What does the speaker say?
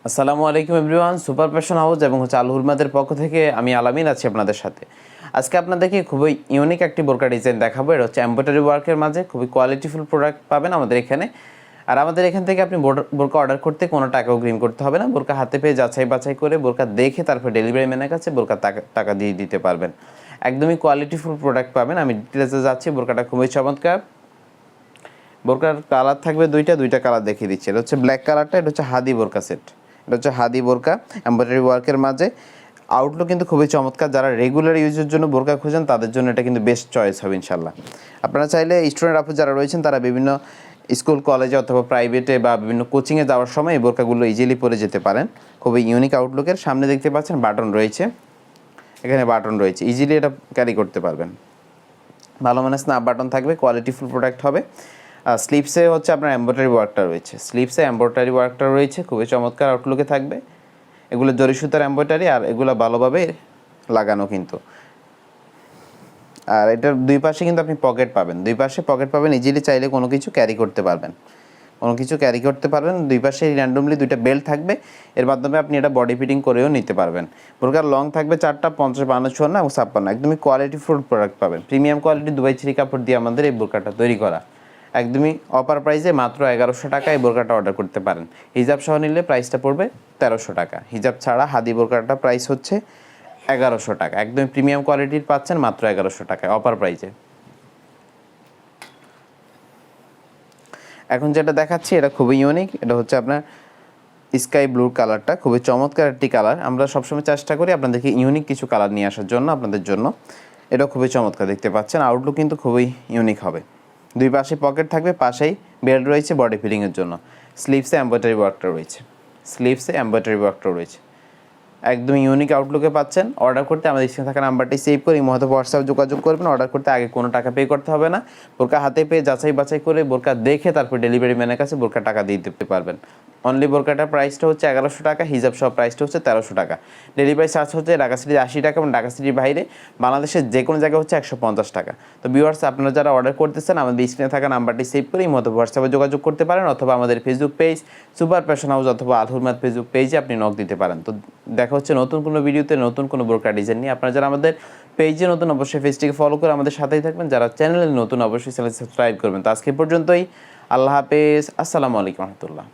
আসসালামু আলাইকুম everyone. Super fashion house এবং আল হুরমাদের পক্ষ থেকে আমি আলামিন আছি আপনাদের সাথে। আজকে আপনাদেরকে খুবই ইউনিক একটি বোরকা ডিজাইন দেখাবো। এটা হচ্ছে এমব্রয়ডারি ওয়ার্কের মাঝে খুবই কোয়ালিটিফুল প্রোডাক্ট পাবেন আমাদের এখানে। আর আমাদের এখান থেকে আপনি বোরকা অর্ডার করতে কোনো টাকা অগ্রিম করতে হবে না। বোরকা হাতে পেয়ে যাচাই বাছাই করে বোরকা দেখে তারপর ডেলিভারি ম্যানের কাছে বোরকা টাকা দিয়ে দিতে পারবেন। একদমই কোয়ালিটিফুল প্রোডাক্ট পাবেন। আমি ডিটেলসে যাচ্ছি। বোরকাটা খুবই চমৎকার। বোরকার কালার থাকবে দুইটা কালার দেখিয়ে দিচ্ছি। এটা হচ্ছে ব্ল্যাক কালারটা, এটা হচ্ছে হাদি বোরকা সেট। এটা হচ্ছে হাদি বোরকা এমব্রয়ডারি ওয়ার্কের মাঝে। আউটলুক কিন্তু খুবই চমৎকার। যারা রেগুলার ইউজের জন্য বোরকা খুঁজেন তাদের জন্য এটা কিন্তু বেস্ট চয়েস হবে ইনশাল্লাহ। আপনারা চাইলে স্টুডেন্ট আপু যারা রয়েছেন তারা বিভিন্ন স্কুল কলেজে অথবা প্রাইভেটে বা বিভিন্ন কোচিংয়ে যাওয়ার সময় এই বোরকাগুলো ইজিলি পরে যেতে পারেন। খুবই ইউনিক আউটলুকের। সামনে দেখতে পাচ্ছেন বাটন রয়েছে, এখানে বাটন রয়েছে, ইজিলি এটা ক্যারি করতে পারবেন। ভালো মানের স্ন্যাপ বাটন থাকবে, কোয়ালিটিফুল প্রোডাক্ট হবে। স্লিপসে হচ্ছে আপনার এমব্রয়ডারি ওয়ার্কটা রয়েছে, স্লিপসে এমব্রয়ডারি ওয়ার্কটা রয়েছে, খুবই চমৎকার আউটলুকে থাকবে। এগুলো জরি সুতার এমব্রয়ডারি আর এগুলো ভালোভাবে লাগানো কিন্তু। আর এটার দুই পাশে কিন্তু আপনি পকেট পাবেন, দুই পাশে পকেট পাবেন, ইজিলি চাইলে কোনো কিছু ক্যারি করতে পারবেন, দুই পাশে র্যান্ডমলি দুইটা বেল্ট থাকবে, এর মাধ্যমে আপনি এটা বডি ফিটিং করেও নিতে পারবেন। বোরকার লং থাকবে 4টা, 50, 52, 54 এবং 56। একদমই কোয়ালিটিফুল প্রোডাক্ট পাবেন। প্রিমিয়াম কোয়ালিটি দুবাই ছিরি কাপড় দিয়ে আমাদের এই বোরকাটা তৈরি করা। একদমই অফার প্রাইসে মাত্র 1100 টাকা এই বোরকাটা অর্ডার করতে পারেন। হিজাব সহ নিলে প্রাইসটা পড়বে 1300 টাকা। হিজাব ছাড়া হাদি বোরকাটা প্রাইস হচ্ছে 1100 টাকা। একদমই প্রিমিয়াম কোয়ালিটির পাচ্ছেন মাত্র 1100 টাকায় অফার প্রাইসে। এখন যেটা দেখাচ্ছি এটা খুবই ইউনিক। এটা হচ্ছে আপনার স্কাই ব্লু কালারটা, খুবই চমৎকার একটি কালার। আমরা সবসময় চেষ্টা করি আপনাদেরকে ইউনিক কিছু কালার নিয়ে আসার জন্য আপনাদের জন্য। এটা খুবই চমৎকার, দেখতে পাচ্ছেন আউটলুক কিন্তু খুবই ইউনিক হবে। দুই পাশে পকেট থাকবে, পাশেই বেল্ট রয়েছে বডি ফিলিংয়ের জন্য। স্লিভসে এমব্রয়ডারি ওয়ার্কটা রয়েছে, একদম ইউনিক আউটলুকে পাচ্ছেন। অর্ডার করতে আমাদের স্ক্রিনে থাকা নাম্বারটি সেভ করে মহত হোয়াটসঅ্যাপ যোগাযোগ করবেন। অর্ডার করতে আগে কোনো টাকা পে করতে হবে না। বোরকা হাতে পেয়ে যাচাই বাছাই করে বোরকা দেখে তারপর ডেলিভারি ম্যানের কাছে বোরকা টাকা দিয়ে দিতে পারবেন। অনলি বোরকাটার প্রাইসটা হচ্ছে 1100 টাকা, হিজাব সহ প্রাইসটা হচ্ছে 1300 টাকা। ডেলিভারি চার্জ হচ্ছে ঢাকা সিটির 80 টাকা এবং ঢাকা সিটির বাইরে বাংলাদেশের যে কোনো জায়গায় হচ্ছে 150 টাকা। তো ভিউয়ার্স, আপনারা যারা অর্ডার করতেছেন আমাদের স্ক্রিনে থাকা নাম্বারটি সেভ করে এই মতো হোয়াটসঅ্যাপে যোগাযোগ করতে পারেন, অথবা আমাদের Facebook page super fashion house অথবা আল হুরমাদ ফেসবুক পেজে আপনি নক দিতে পারেন। তো দেখা হচ্ছে নতুন কোনো ভিডিওতে নতুন কোনো বোরকা ডিজাইন নিয়ে। আপনারা যারা আমাদের পেজে নতুন অবশ্যই পেজটিকে ফলো করে আমাদের সাথেই থাকবেন, যারা চ্যানেলে নতুন অবশ্যই চ্যানেল সাবস্ক্রাইব করবেন। তো আজকে পর্যন্তই, আল্লাহ হাফেজ, আসসালামু আলাইকুম রহমতুল্লাহ।